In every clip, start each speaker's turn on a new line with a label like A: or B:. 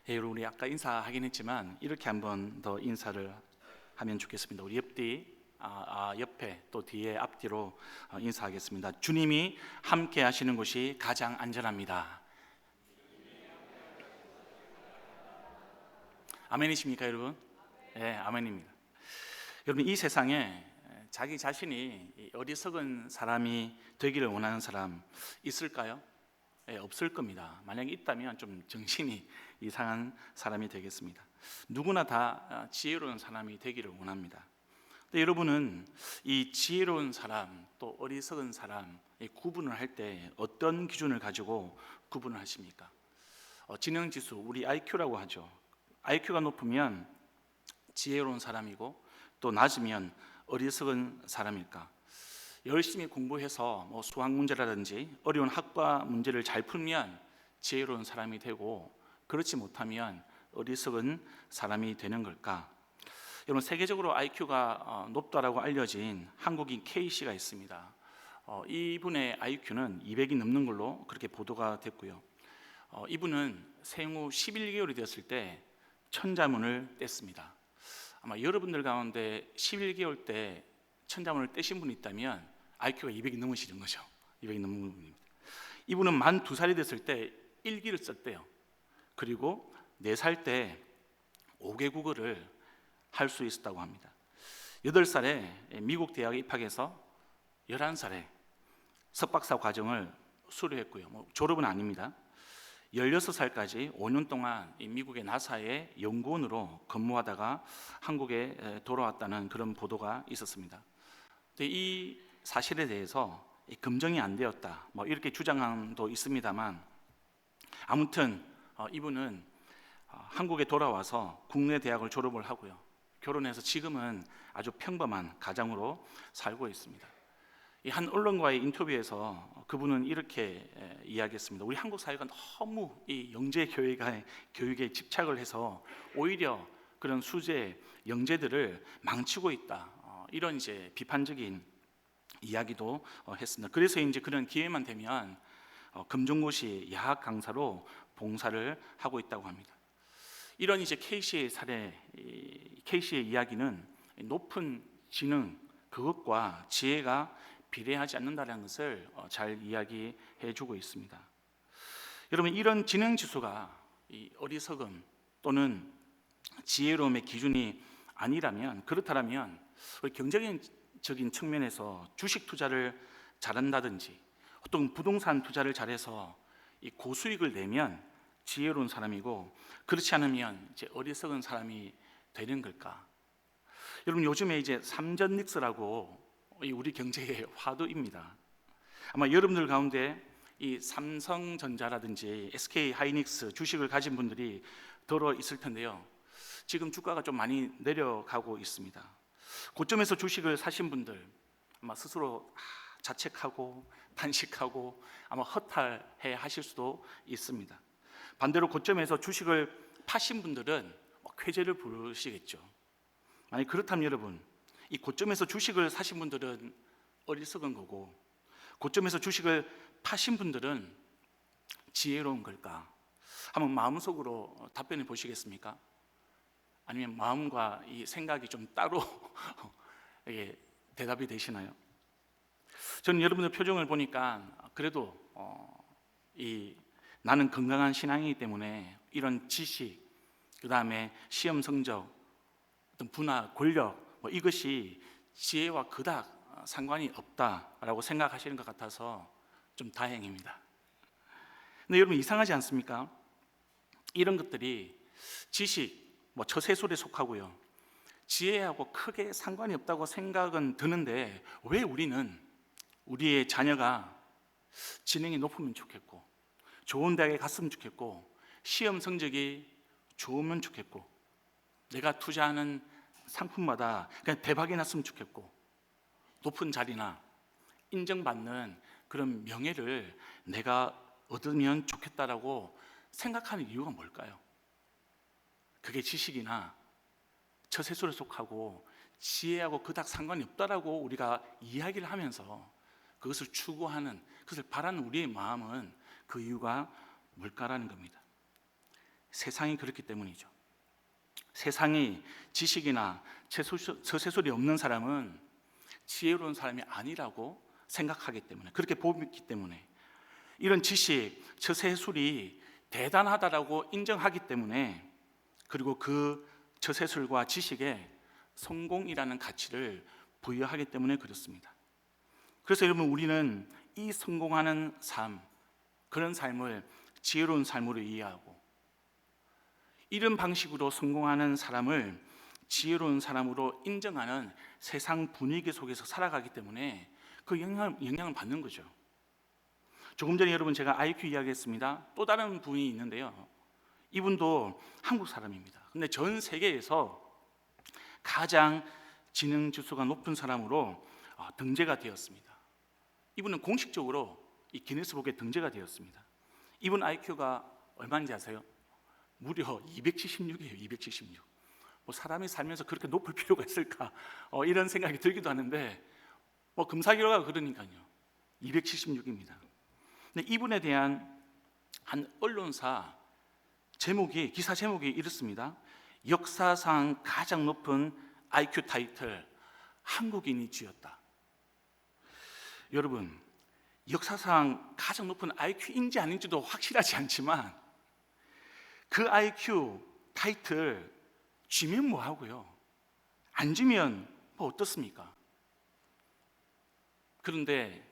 A: 여러분, 우리 아까 인사하긴 했지만 이렇게 한번 더 인사를 하면 좋겠습니다. 우리 옆에 또 뒤에 앞뒤로 인사하겠습니다. 주님이 함께 하시는 곳이 가장 안전합니다. 아멘이십니까, 여러분? 네, 아멘입니다. 여러분, 이 세상에 자기 자신이 어리석은 사람이 되기를 원하는 사람 있을까요? 네, 없을 겁니다. 만약에 있다면 좀 정신이 이상한 사람이 되겠습니다. 누구나 다 지혜로운 사람이 되기를 원합니다. 근데 여러분은 이 지혜로운 사람 또 어리석은 사람 구분을 할 때 어떤 기준을 가지고 구분을 하십니까? 지능지수, 우리 IQ라고 하죠. IQ가 높으면 지혜로운 사람이고 또 낮으면 어리석은 사람일까? 열심히 공부해서 수학 문제라든지 어려운 학과 문제를 잘 풀면 지혜로운 사람이 되고, 그렇지 못하면 어리석은 사람이 되는 걸까? 여러분, 세계적으로 IQ가 높다라고 알려진 한국인 K씨가 있습니다. 이분의 IQ는 200이 넘는 걸로 그렇게 보도가 됐고요. 이분은 생후 11개월이 되었을 때 천자문을 뗐습니다. 아마 여러분들 가운데 11개월 때 천자문을 떼신 분이 있다면 IQ가 200이 넘으시는 거죠. 200이 넘는 분입니다. 이분은 만 2살이 됐을 때 일기를 썼대요. 그리고 4살 때 5개국어를 할 수 있었다고 합니다. 8살에 미국 대학에 입학해서 11살에 석박사 과정을 수료했고요. 졸업은 아닙니다. 16살까지 5년 동안 미국의 나사의 연구원으로 근무하다가 한국에 돌아왔다는 그런 보도가 있었습니다. 이 사실에 대해서 검증이 안 되었다, 이렇게 주장도 있습니다만, 아무튼 이분은 한국에 돌아와서 국내 대학을 졸업을 하고요. 결혼해서 지금은 아주 평범한 가정으로 살고 있습니다. 한 언론과의 인터뷰에서 그분은 이렇게 이야기했습니다. 우리 한국 사회가 너무 이 영재 교육에 집착을 해서 오히려 그런 수재, 영재들을 망치고 있다. 이런 이제 비판적인 이야기도 했습니다. 그래서 이제 그런 기회만 되면 금종고시 야학 강사로 봉사를 하고 있다고 합니다. 이런 이제 K씨의 사례, K씨의 이야기는 높은 지능, 그것과 지혜가 비례하지 않는다는 것을 잘 이야기해 주고 있습니다. 여러분, 이런 지능 지수가 이 어리석음 또는 지혜로움의 기준이 아니라면, 그렇다면 우리 경제적인 측면에서 주식 투자를 잘한다든지 어떤 부동산 투자를 잘해서 이 고수익을 내면 지혜로운 사람이고, 그렇지 않으면 이제 어리석은 사람이 되는 걸까? 여러분, 요즘에 이제 삼전닉스라고 우리 경제의 화두입니다. 아마 여러분들 가운데 이 삼성전자라든지 SK 하이닉스 주식을 가진 분들이 들어 있을 텐데요. 지금 주가가 좀 많이 내려가고 있습니다. 고점에서 주식을 사신 분들 아마 스스로 자책하고 탄식하고 아마 허탈해 하실 수도 있습니다. 반대로 고점에서 주식을 파신 분들은 쾌재를 부르시겠죠. 만약 그렇다면 여러분, 이 고점에서 주식을 사신 분들은 어리석은 거고, 고점에서 주식을 파신 분들은 지혜로운 걸까? 한번 마음속으로 답변해 보시겠습니까? 아니면 마음과 이 생각이 좀 따로 대답이 되시나요? 저는 여러분의 표정을 보니까 그래도 나는 건강한 신앙이기 때문에 이런 지식, 그 다음에 시험 성적, 어떤 분화, 권력, 이것이 지혜와 그닥 상관이 없다라고 생각하시는 것 같아서 좀 다행입니다. 근데 여러분, 이상하지 않습니까? 이런 것들이 지식, 처세술에 속하고요, 지혜하고 크게 상관이 없다고 생각은 드는데, 왜 우리는 우리의 자녀가 지능이 높으면 좋겠고, 좋은 대학에 갔으면 좋겠고, 시험 성적이 좋으면 좋겠고, 내가 투자하는 상품마다 그냥 대박이 났으면 좋겠고, 높은 자리나 인정받는 그런 명예를 내가 얻으면 좋겠다라고 생각하는 이유가 뭘까요? 그게 지식이나 처세술에 속하고 지혜하고 그닥 상관이 없다라고 우리가 이야기를 하면서 그것을 추구하는, 그것을 바라는 우리의 마음은 그 이유가 뭘까라는 겁니다. 세상이 그렇기 때문이죠. 세상이 지식이나 처세술이 없는 사람은 지혜로운 사람이 아니라고 생각하기 때문에, 그렇게 보기 때문에, 이런 지식, 처세술이 대단하다라고 인정하기 때문에, 그리고 그 처세술과 지식에 성공이라는 가치를 부여하기 때문에 그렇습니다. 그래서 여러분, 우리는 이 성공하는 삶, 그런 삶을 지혜로운 삶으로 이해하고, 이런 방식으로 성공하는 사람을 지혜로운 사람으로 인정하는 세상 분위기 속에서 살아가기 때문에 그 영향을 받는 거죠. 조금 전에 여러분 제가 IQ 이야기했습니다. 또 다른 분이 있는데요, 이분도 한국 사람입니다. 근데 전 세계에서 가장 지능 지수가 높은 사람으로 등재가 되었습니다. 이분은 공식적으로 이 기네스북에 등재가 되었습니다. 이분 IQ가 얼마인지 아세요? 무려 276이에요. 276. 뭐 사람이 살면서 그렇게 높을 필요가 있을까? 이런 생각이 들기도 하는데, 뭐 금사기로가 그러니까요. 276입니다. 근데 이분에 대한 한 언론사 기사 제목이 이렇습니다. 역사상 가장 높은 IQ 타이틀, 한국인이 쥐었다. 여러분, 역사상 가장 높은 IQ인지 아닌지도 확실하지 않지만 그 IQ 타이틀 쥐면 뭐하고요? 안 쥐면 뭐 어떻습니까? 그런데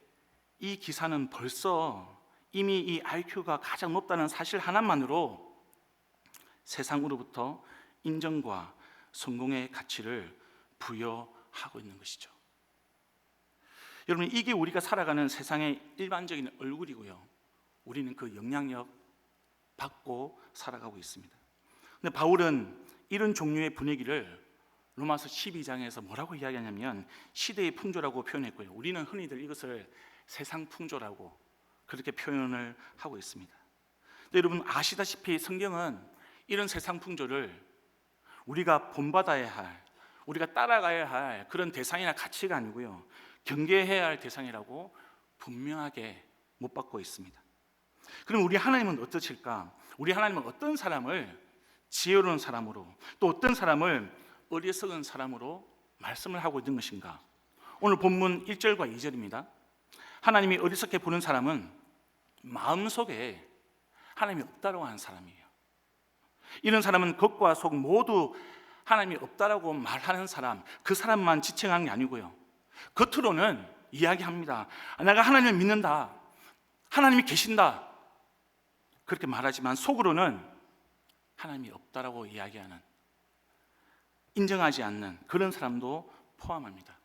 A: 이 기사는 벌써 이미 이 IQ가 가장 높다는 사실 하나만으로 세상으로부터 인정과 성공의 가치를 부여하고 있는 것이죠. 여러분, 이게 우리가 살아가는 세상의 일반적인 얼굴이고요, 우리는 그 영향력 받고 살아가고 있습니다. 근데 바울은 이런 종류의 분위기를 로마서 12장에서 뭐라고 이야기하냐면 시대의 풍조라고 표현했고요, 우리는 흔히들 이것을 세상 풍조라고 그렇게 표현을 하고 있습니다. 근데 여러분, 아시다시피 성경은 이런 세상 풍조를 우리가 본받아야 할, 우리가 따라가야 할 그런 대상이나 가치가 아니고요, 경계해야 할 대상이라고 분명하게 못 받고 있습니다. 그럼 우리 하나님은 어떠실까? 우리 하나님은 어떤 사람을 지혜로운 사람으로, 또 어떤 사람을 어리석은 사람으로 말씀을 하고 있는 것인가? 오늘 본문 1절과 2절입니다. 하나님이 어리석게 보는 사람은 마음속에 하나님이 없다라고 하는 사람이에요. 이런 사람은 겉과 속 모두 하나님이 없다라고 말하는 사람, 그 사람만 지칭하는 게 아니고요, 겉으로는 이야기합니다. 내가 하나님을 믿는다, 하나님이 계신다, 그렇게 말하지만 속으로는 하나님이 없다라고 이야기하는, 인정하지 않는 그런 사람도 포함합니다.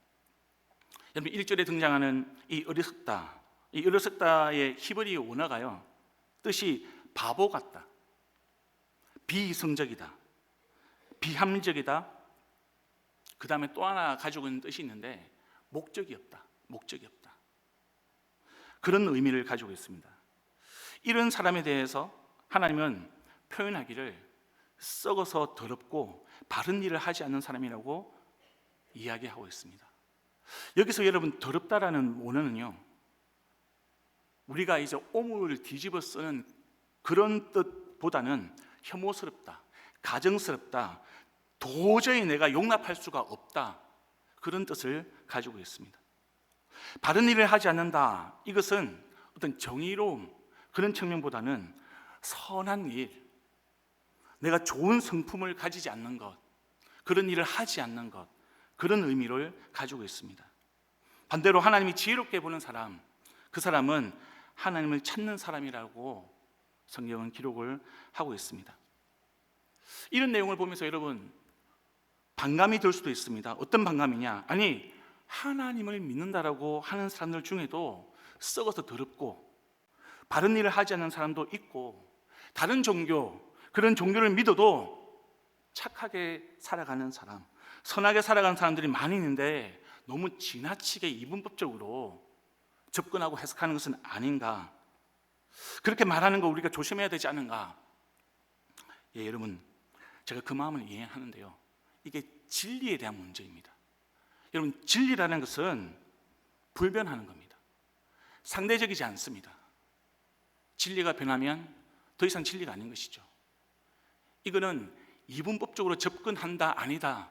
A: 여러분, 1절에 등장하는 이 어리석다, 이 어리석다의 히브리 원어가요, 뜻이 바보 같다, 비이성적이다, 비합리적이다, 그 다음에 또 하나 가지고 있는 뜻이 있는데 목적이 없다, 목적이 없다, 그런 의미를 가지고 있습니다. 이런 사람에 대해서 하나님은 표현하기를 썩어서 더럽고 바른 일을 하지 않는 사람이라고 이야기하고 있습니다. 여기서 여러분, 더럽다라는 원어는요, 우리가 이제 오물을 뒤집어 쓰는 그런 뜻보다는 혐오스럽다, 가증스럽다, 도저히 내가 용납할 수가 없다, 그런 뜻을 가지고 있습니다. 바른 일을 하지 않는다, 이것은 어떤 정의로움, 그런 측면보다는 선한 일, 내가 좋은 성품을 가지지 않는 것, 그런 일을 하지 않는 것, 그런 의미를 가지고 있습니다. 반대로 하나님이 지혜롭게 보는 사람, 그 사람은 하나님을 찾는 사람이라고 성경은 기록을 하고 있습니다. 이런 내용을 보면서 여러분, 반감이 들 수도 있습니다. 어떤 반감이냐? 아니, 하나님을 믿는다라고 하는 사람들 중에도 썩어서 더럽고 바른 일을 하지 않는 사람도 있고, 다른 종교, 그런 종교를 믿어도 착하게 살아가는 사람, 선하게 살아가는 사람들이 많이 있는데 너무 지나치게 이분법적으로 접근하고 해석하는 것은 아닌가, 그렇게 말하는 거 우리가 조심해야 되지 않은가. 여러분, 제가 그 마음을 이해하는데요, 이게 진리에 대한 문제입니다. 여러분, 진리라는 것은 불변하는 겁니다. 상대적이지 않습니다. 진리가 변하면 더 이상 진리가 아닌 것이죠. 이거는 이분법적으로 접근한다 아니다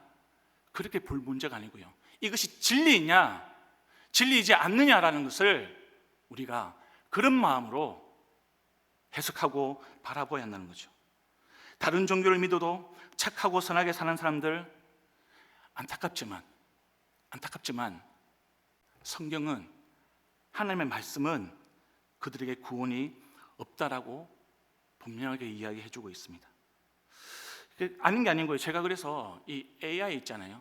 A: 그렇게 볼 문제가 아니고요. 이것이 진리이냐 진리이지 않느냐라는 것을 우리가 그런 마음으로 해석하고 바라봐야 한다는 거죠. 다른 종교를 믿어도 착하고 선하게 사는 사람들 안타깝지만 성경은 하나님의 말씀은 그들에게 구원이 없다라고 분명하게 이야기해주고 있습니다. 아닌 게 아닌 거예요. 제가 그래서 이 AI 있잖아요.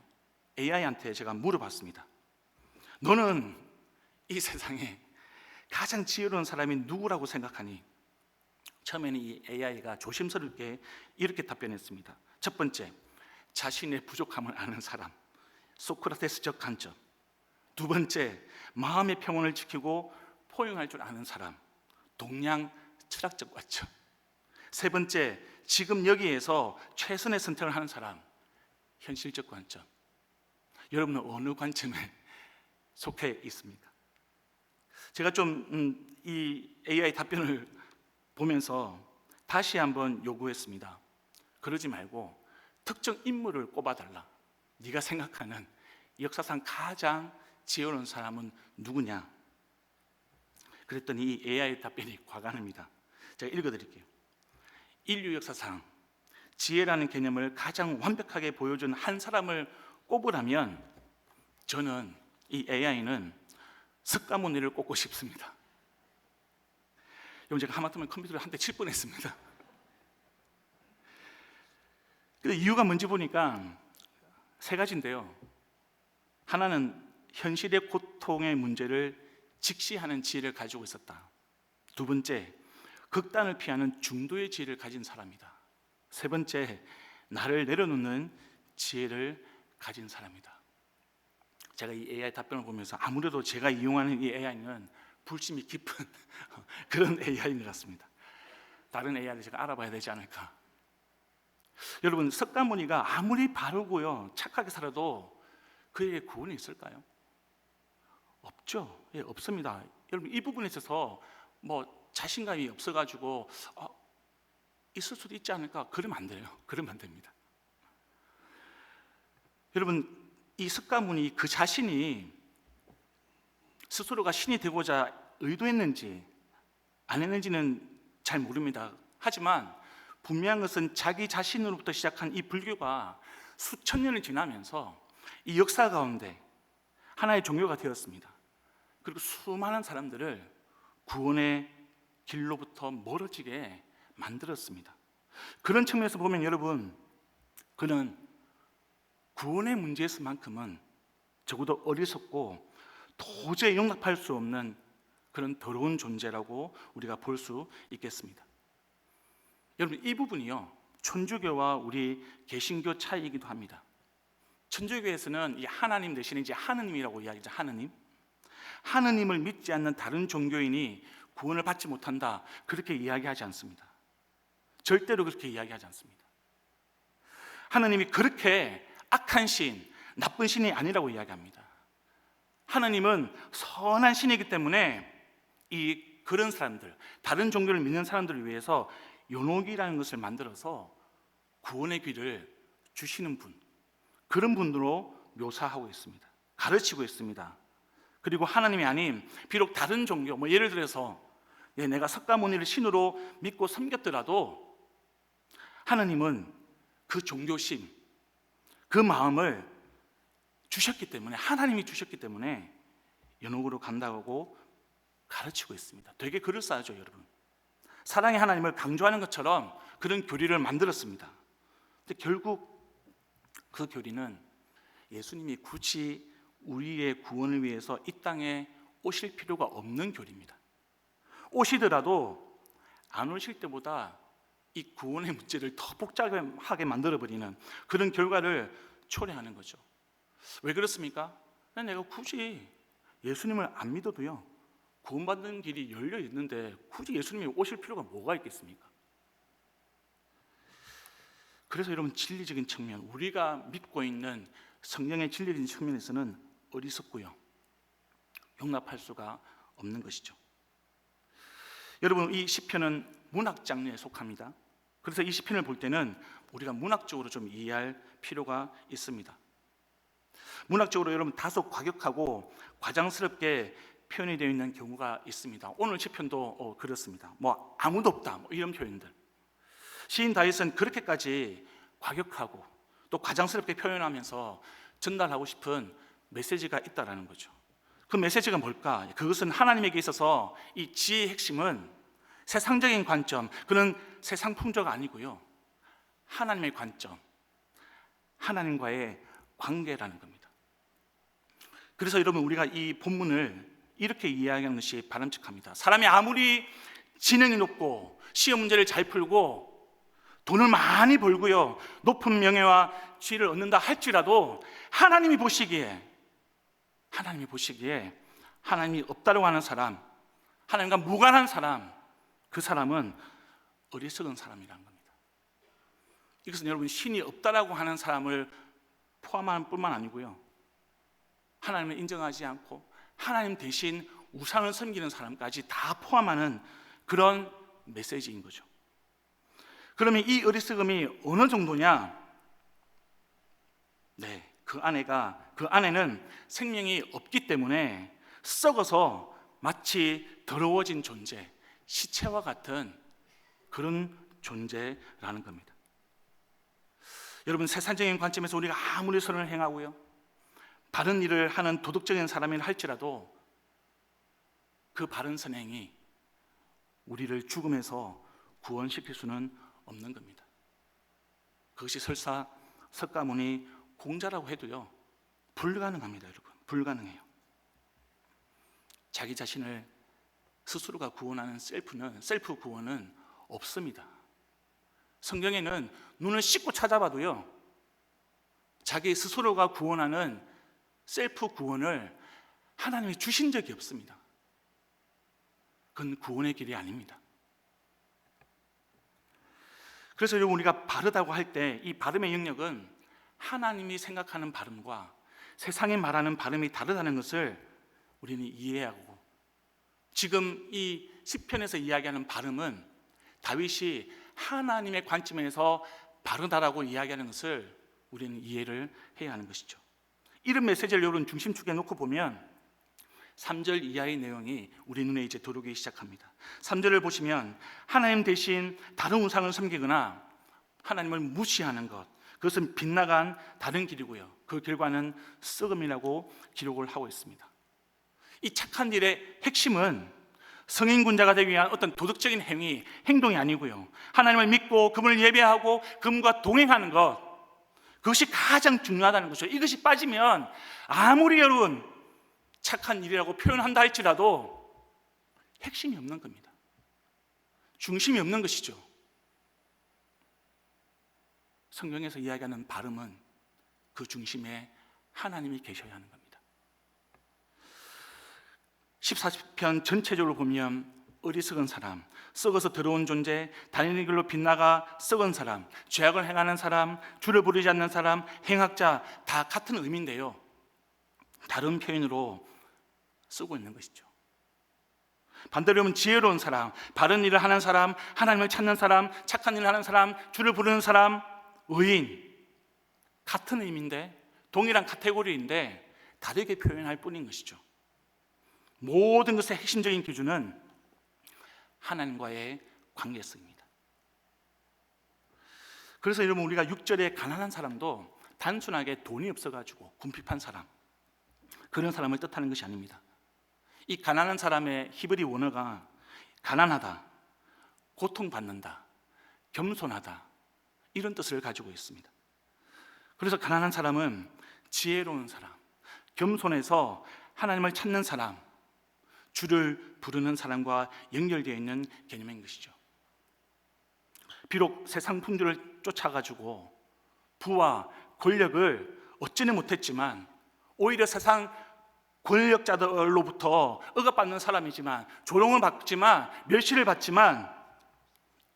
A: AI한테 제가 물어봤습니다. 너는 이 세상에 가장 지혜로운 사람이 누구라고 생각하니? 처음에는 이 AI가 조심스럽게 이렇게 답변했습니다. 첫 번째, 자신의 부족함을 아는 사람, 소크라테스적 관점. 두 번째, 마음의 평온을 지키고 포용할 줄 아는 사람, 동양 철학적 관점. 세 번째, 지금 여기에서 최선의 선택을 하는 사람, 현실적 관점. 여러분은 어느 관점에 속해 있습니까? 제가 좀 이 AI 답변을 보면서 다시 한번 요구했습니다. 그러지 말고 특정 인물을 꼽아달라. 네가 생각하는 역사상 가장 지혜로운 사람은 누구냐? 그랬더니 이 AI 답변이 과감합니다. 제가 읽어드릴게요. 인류 역사상 지혜라는 개념을 가장 완벽하게 보여준 한 사람을 꼽으라면 저는 이 AI는 석가모니를 꼽고 싶습니다. 여러분, 제가 하마터면 컴퓨터를 한 대 칠 뻔했습니다. 이유가 뭔지 보니까 세 가지인데요. 하나는 현실의 고통의 문제를 직시하는 지혜를 가지고 있었다. 두 번째, 극단을 피하는 중도의 지혜를 가진 사람이다. 세 번째, 나를 내려놓는 지혜를 가진 사람이다. 제가 이 AI 답변을 보면서 아무래도 제가 이용하는 이 AI는 불심이 깊은 그런 AI인 것 같습니다. 다른 AI를 제가 알아봐야 되지 않을까. 여러분, 석가모니가 아무리 바르고요 착하게 살아도 그에게 구원이 있을까요? 없죠. 예, 없습니다. 여러분, 이 부분에 있어서 뭐 자신감이 없어가지고 있을 수도 있지 않을까? 그러면 안 돼요. 그러면 안 됩니다. 여러분, 이 석가모니 그 자신이 스스로가 신이 되고자 의도했는지 안 했는지는 잘 모릅니다. 하지만 분명한 것은 자기 자신으로부터 시작한 이 불교가 수천 년을 지나면서 이 역사 가운데 하나의 종교가 되었습니다. 그리고 수많은 사람들을 구원의 길로부터 멀어지게 만들었습니다. 그런 측면에서 보면 여러분, 그는 구원의 문제에서만큼은 적어도 어리석고 도저히 용납할 수 없는 그런 더러운 존재라고 우리가 볼 수 있겠습니다. 여러분, 이 부분이요 천주교와 우리 개신교 차이이기도 합니다. 천주교에서는 이 하나님 대신에 이제 하느님이라고 이야기하죠. 하느님을 믿지 않는 다른 종교인이 구원을 받지 못한다, 그렇게 이야기하지 않습니다. 절대로 그렇게 이야기하지 않습니다. 하느님이 그렇게 악한 신, 나쁜 신이 아니라고 이야기합니다. 하나님은 선한 신이기 때문에 그런 사람들, 다른 종교를 믿는 사람들을 위해서 연옥이라는 것을 만들어서 구원의 길을 주시는 분, 그런 분으로 묘사하고 있습니다. 가르치고 있습니다. 그리고 하나님이 아닌 비록 다른 종교, 예를 들어서 내가 석가모니를 신으로 믿고 섬겼더라도 하나님은 그 종교심, 그 마음을 주셨기 때문에, 하나님이 주셨기 때문에 연옥으로 간다고 가르치고 있습니다. 되게 그럴싸하죠, 여러분. 사랑의 하나님을 강조하는 것처럼 그런 교리를 만들었습니다. 근데 결국 그 교리는 예수님이 굳이 우리의 구원을 위해서 이 땅에 오실 필요가 없는 교리입니다. 오시더라도 안 오실 때보다 이 구원의 문제를 더 복잡하게 만들어버리는 그런 결과를 초래하는 거죠. 왜 그렇습니까? 내가 굳이 예수님을 안 믿어도요 구원받는 길이 열려 있는데 굳이 예수님이 오실 필요가 뭐가 있겠습니까? 그래서 여러분, 진리적인 측면, 우리가 믿고 있는 성령의 진리적인 측면에서는 어리석고요 용납할 수가 없는 것이죠. 여러분, 이 시편은 문학 장르에 속합니다. 그래서 이 시편을 볼 때는 우리가 문학적으로 좀 이해할 필요가 있습니다. 문학적으로 여러분 다소 과격하고 과장스럽게 표현이 되어 있는 경우가 있습니다. 오늘 시편도 그렇습니다. 뭐 아무도 없다, 뭐 이런 표현들. 시인 다윗은 그렇게까지 과격하고 또 과장스럽게 표현하면서 전달하고 싶은 메시지가 있다라는 거죠. 그 메시지가 뭘까? 그것은 하나님에게 있어서 이 지혜의 핵심은 세상적인 관점, 그는 세상 풍조가 아니고요, 하나님의 관점, 하나님과의 관계라는 겁니다. 그래서 여러분, 우리가 이 본문을 이렇게 이해하는 것이 바람직합니다. 사람이 아무리 지능이 높고 시험 문제를 잘 풀고 돈을 많이 벌고요, 높은 명예와 지위를 얻는다 할지라도 하나님이 보시기에 하나님이 없다고 하는 사람, 하나님과 무관한 사람, 그 사람은 어리석은 사람이라는 겁니다. 이것은 여러분, 신이 없다라고 하는 사람을 포함하는 뿐만 아니고요, 하나님을 인정하지 않고 하나님 대신 우상을 섬기는 사람까지 다 포함하는 그런 메시지인 거죠. 그러면 이 어리석음이 어느 정도냐? 네, 그 안에는 생명이 없기 때문에 썩어서 마치 더러워진 존재, 시체와 같은 그런 존재라는 겁니다. 여러분, 세상적인 관점에서 우리가 아무리 선을 행하고요, 바른 일을 하는 도덕적인 사람이라 할지라도 그 바른 선행이 우리를 죽음에서 구원시킬 수는 없는 겁니다. 그것이 설사 석가모니 공자라고 해도요, 불가능합니다. 여러분, 불가능해요. 자기 자신을 스스로가 구원하는 셀프 구원은 없습니다. 성경에는 눈을 씻고 찾아봐도요, 자기 스스로가 구원하는 셀프 구원을 하나님이 주신 적이 없습니다. 그건 구원의 길이 아닙니다. 그래서 여러분, 우리가 바르다고 할 때 이 발음의 영역은 하나님이 생각하는 발음과 세상이 말하는 발음이 다르다는 것을 우리는 이해해야 하고, 지금 이 시편에서 이야기하는 발음은 다윗이 하나님의 관점에서 바르다라고 이야기하는 것을 우리는 이해를 해야 하는 것이죠. 이런 메시지를 여러분 중심축에 놓고 보면 3절 이하의 내용이 우리 눈에 이제 들어오기 시작합니다. 3절을 보시면 하나님 대신 다른 우상을 섬기거나 하나님을 무시하는 것, 그것은 빗나간 다른 길이고요, 그 결과는 썩음이라고 기록을 하고 있습니다. 이 착한 일의 핵심은 성인군자가 되기 위한 어떤 도덕적인 행동이 아니고요, 하나님을 믿고 그분을 예배하고 그분과 동행하는 것, 그것이 가장 중요하다는 거죠. 이것이 빠지면 아무리 여러분 착한 일이라고 표현한다 할지라도 핵심이 없는 겁니다. 중심이 없는 것이죠. 성경에서 이야기하는 발음은 그 중심에 하나님이 계셔야 하는 겁니다. 14편 전체적으로 보면 어리석은 사람, 썩어서 더러운 존재, 다니는 길로 빗나가 썩은 사람, 죄악을 행하는 사람, 주를 부르지 않는 사람, 행악자, 다 같은 의미인데요, 다른 표현으로 쓰고 있는 것이죠. 반대로 보면 지혜로운 사람, 바른 일을 하는 사람, 하나님을 찾는 사람, 착한 일을 하는 사람, 주를 부르는 사람, 의인, 같은 의미인데, 동일한 카테고리인데 다르게 표현할 뿐인 것이죠. 모든 것의 핵심적인 기준은 하나님과의 관계성입니다. 그래서 여러분, 우리가 6절에 가난한 사람도 단순하게 돈이 없어가지고 궁핍한 사람, 그런 사람을 뜻하는 것이 아닙니다. 이 가난한 사람의 히브리 원어가 가난하다, 고통받는다, 겸손하다, 이런 뜻을 가지고 있습니다. 그래서 가난한 사람은 지혜로운 사람, 겸손해서 하나님을 찾는 사람, 주를 부르는 사람과 연결되어 있는 개념인 것이죠. 비록 세상 풍조를 쫓아가지고 부와 권력을 얻지는 못했지만, 오히려 세상 권력자들로부터 억압받는 사람이지만, 조롱을 받지만, 멸시를 받지만,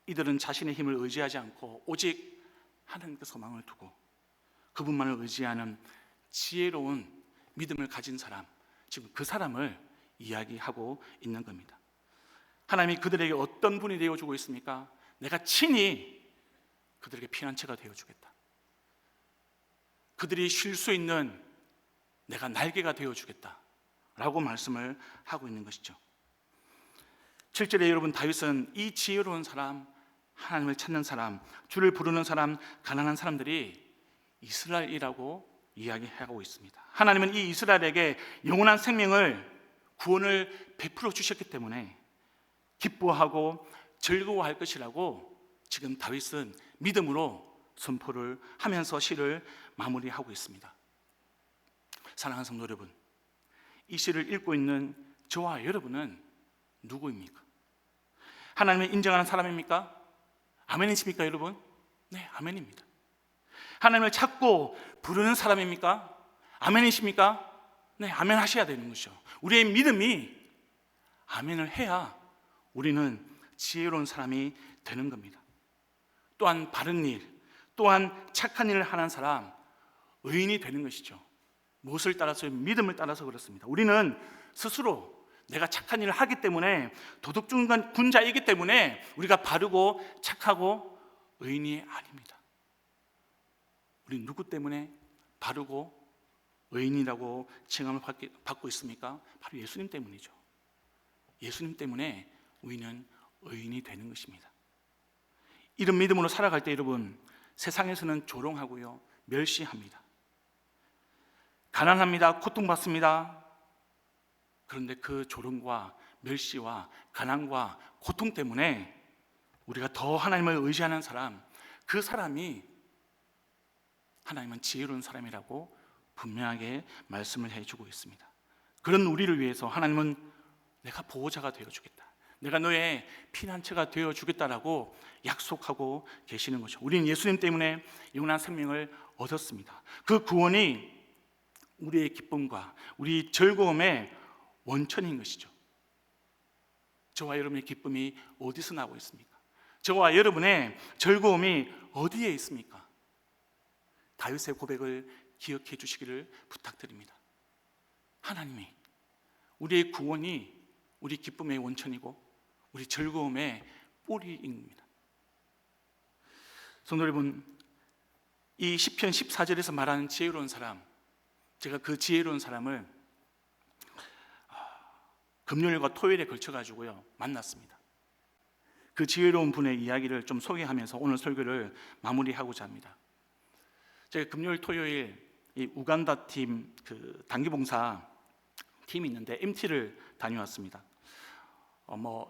A: 이들은 자신의 힘을 의지하지 않고 오직 하나님께 소망을 두고 그분만을 의지하는 지혜로운 믿음을 가진 사람, 지금 그 사람을 이야기하고 있는 겁니다. 하나님이 그들에게 어떤 분이 되어주고 있습니까? 내가 친히 그들에게 피난처가 되어주겠다. 그들이 쉴 수 있는 내가 날개가 되어주겠다 라고 말씀을 하고 있는 것이죠. 7절에 여러분, 다윗은 이 지혜로운 사람, 하나님을 찾는 사람, 주를 부르는 사람, 가난한 사람들이 이스라엘이라고 이야기하고 있습니다. 하나님은 이 이스라엘에게 영원한 생명을, 구원을 베풀어 주셨기 때문에 기뻐하고 즐거워할 것이라고 지금 다윗은 믿음으로 선포를 하면서 시를 마무리하고 있습니다. 사랑하는 성도 여러분, 이 시를 읽고 있는 저와 여러분은 누구입니까? 하나님을 인정하는 사람입니까? 아멘이십니까 여러분? 네, 아멘입니다. 하나님을 찾고 부르는 사람입니까? 아멘이십니까? 네, 아멘 하셔야 되는 것이죠. 우리의 믿음이 아멘을 해야 우리는 지혜로운 사람이 되는 겁니다. 또한 바른 일, 또한 착한 일을 하는 사람, 의인이 되는 것이죠. 무엇을 따라서? 믿음을 따라서 그렇습니다. 우리는 스스로 내가 착한 일을 하기 때문에, 도덕군자이기 때문에 우리가 바르고 착하고 의인이 아닙니다. 우리 누구 때문에 바르고 의인이라고 칭함을 받고 있습니까? 바로 예수님 때문이죠. 예수님 때문에 우리는 의인이 되는 것입니다. 이런 믿음으로 살아갈 때 여러분, 세상에서는 조롱하고요, 멸시합니다. 가난합니다. 고통받습니다. 그런데 그 조롱과 멸시와 가난과 고통 때문에 우리가 더 하나님을 의지하는 사람, 그 사람이 하나님은 지혜로운 사람이라고 분명하게 말씀을 해주고 있습니다. 그런 우리를 위해서 하나님은 내가 보호자가 되어주겠다, 내가 너의 피난처가 되어주겠다라고 약속하고 계시는 거죠. 우리는 예수님 때문에 영원한 생명을 얻었습니다. 그 구원이 우리의 기쁨과 우리 즐거움의 원천인 것이죠. 저와 여러분의 기쁨이 어디서 나고 있습니까? 저와 여러분의 즐거움이 어디에 있습니까? 다윗의 고백을 기억해 주시기를 부탁드립니다. 하나님이, 우리의 구원이 우리 기쁨의 원천이고 우리 즐거움의 뿌리인 겁니다. 성도 여러분, 이 시편 14절에서 말하는 지혜로운 사람, 제가 그 지혜로운 사람을 금요일과 토요일에 걸쳐가지고요 만났습니다. 그 지혜로운 분의 이야기를 좀 소개하면서 오늘 설교를 마무리하고자 합니다. 제가 금요일, 토요일 이 우간다 팀, 그 단기봉사 팀이 있는데 MT를 다녀왔습니다.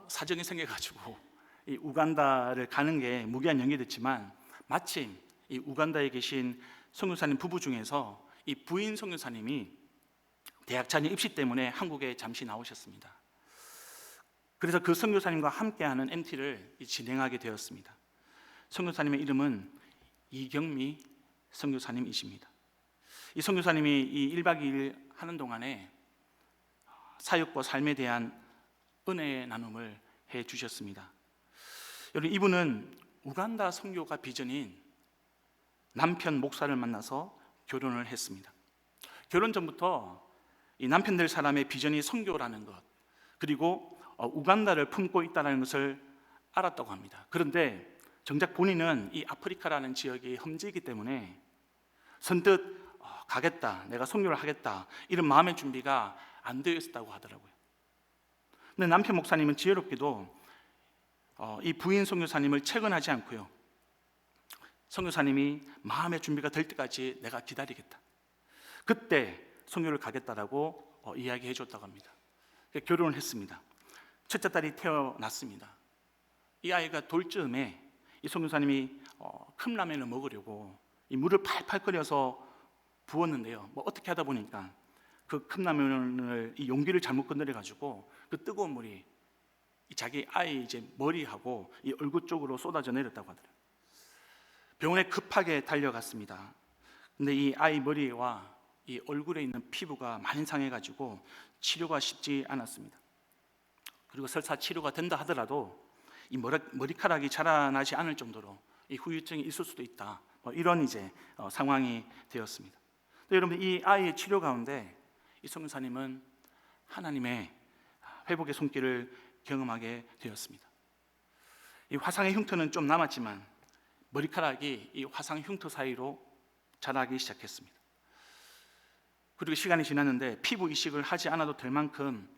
A: 사정이 생겨가지고 이 우간다를 가는 게 무기한 연기됐지만, 마침 이 우간다에 계신 선교사님 부부 중에서 이 부인 선교사님이 대학 자녀 입시 때문에 한국에 잠시 나오셨습니다. 그래서 그 선교사님과 함께하는 MT를 진행하게 되었습니다. 선교사님의 이름은 이경미 선교사님이십니다. 이 선교사님이 이 1박 2일 하는 동안에 사역과 삶에 대한 은혜의 나눔을 해 주셨습니다. 여러분, 이분은 우간다 선교가 비전인 남편 목사를 만나서 결혼을 했습니다. 결혼 전부터 이 남편 될 사람의 비전이 선교라는 것, 그리고 우간다를 품고 있다는 것을 알았다고 합니다. 그런데 정작 본인은 이 아프리카라는 지역이 험지이기 때문에 선뜻 가겠다, 내가 선교를 하겠다, 이런 마음의 준비가 안 되어 있었다고 하더라고요. 근데 남편 목사님은 지혜롭게도 이 부인 선교사님을 채근하지 않고요, 선교사님이 마음의 준비가 될 때까지 내가 기다리겠다, 그때 선교를 가겠다라고 이야기해 줬다고 합니다. 결혼을 했습니다. 첫째 딸이 태어났습니다. 이 아이가 돌 즈음에 이 선교사님이 컵라면을 먹으려고 이 물을 팔팔 끓여서 부었는데요, 어떻게 하다 보니까 그 컵라면을 이 용기를 잘못 건드려 가지고 그 뜨거운 물이 이 자기 아이 이제 머리하고 이 얼굴 쪽으로 쏟아져 내렸다고 하더라고요. 병원에 급하게 달려갔습니다. 근데 이 아이 머리와 이 얼굴에 있는 피부가 많이 상해가지고 치료가 쉽지 않았습니다. 그리고 설사 치료가 된다 하더라도 이 머리카락이 자라나지 않을 정도로 이 후유증이 있을 수도 있다, 이런 이제 상황이 되었습니다. 여러분, 이 아이의 치료 가운데 이 선교사님은 하나님의 회복의 손길을 경험하게 되었습니다. 이 화상의 흉터는 좀 남았지만 머리카락이 이 화상 흉터 사이로 자라기 시작했습니다. 그리고 시간이 지났는데 피부 이식을 하지 않아도 될 만큼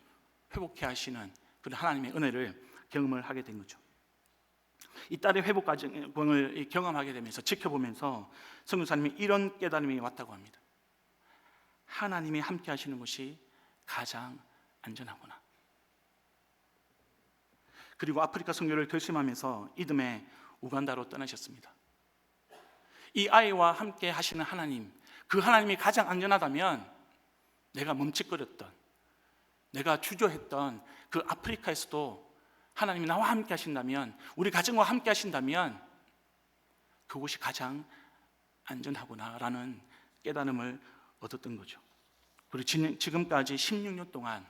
A: 회복해 하시는 그런 하나님의 은혜를 경험을 하게 된 거죠. 이 딸의 회복 과정을 경험하게 되면서 지켜보면서 선교사님이 이런 깨달음이 왔다고 합니다. 하나님이 함께 하시는 것이 가장 안전하구나. 그리고 아프리카 선교를 결심하면서 이듬해 우간다로 떠나셨습니다. 이 아이와 함께 하시는 하나님, 그 하나님이 가장 안전하다면 내가 멈칫거렸던, 내가 주저했던 그 아프리카에서도 하나님이 나와 함께 하신다면, 우리 가정과 함께 하신다면 그곳이 가장 안전하구나라는 깨달음을 얻었던 거죠. 그리고 지금까지 16년 동안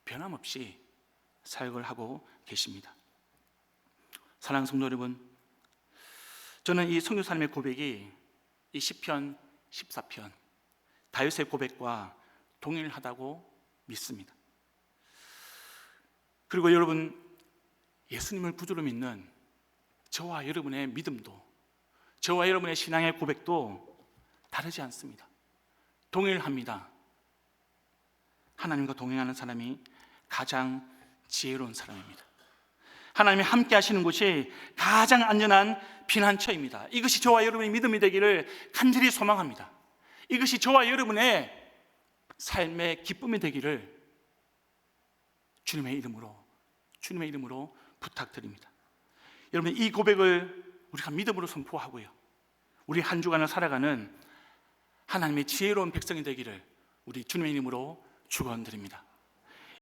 A: 변함없이 사역을 하고 계십니다. 사랑하는 성도 여러분, 저는 이 선교사님의 고백이 이 시편 14편 다윗의 고백과 동일하다고 믿습니다. 그리고 여러분, 예수님을 구주로 믿는 저와 여러분의 믿음도, 저와 여러분의 신앙의 고백도 다르지 않습니다. 동일합니다. 하나님과 동행하는 사람이 가장 지혜로운 사람입니다. 하나님이 함께 하시는 곳이 가장 안전한 피난처입니다. 이것이 저와 여러분의 믿음이 되기를 간절히 소망합니다. 이것이 저와 여러분의 삶의 기쁨이 되기를 주님의 이름으로 부탁드립니다. 여러분, 이 고백을 우리가 믿음으로 선포하고요, 우리 한 주간을 살아가는 하나님의 지혜로운 백성이 되기를 우리 주님의 이름으로 축원드립니다.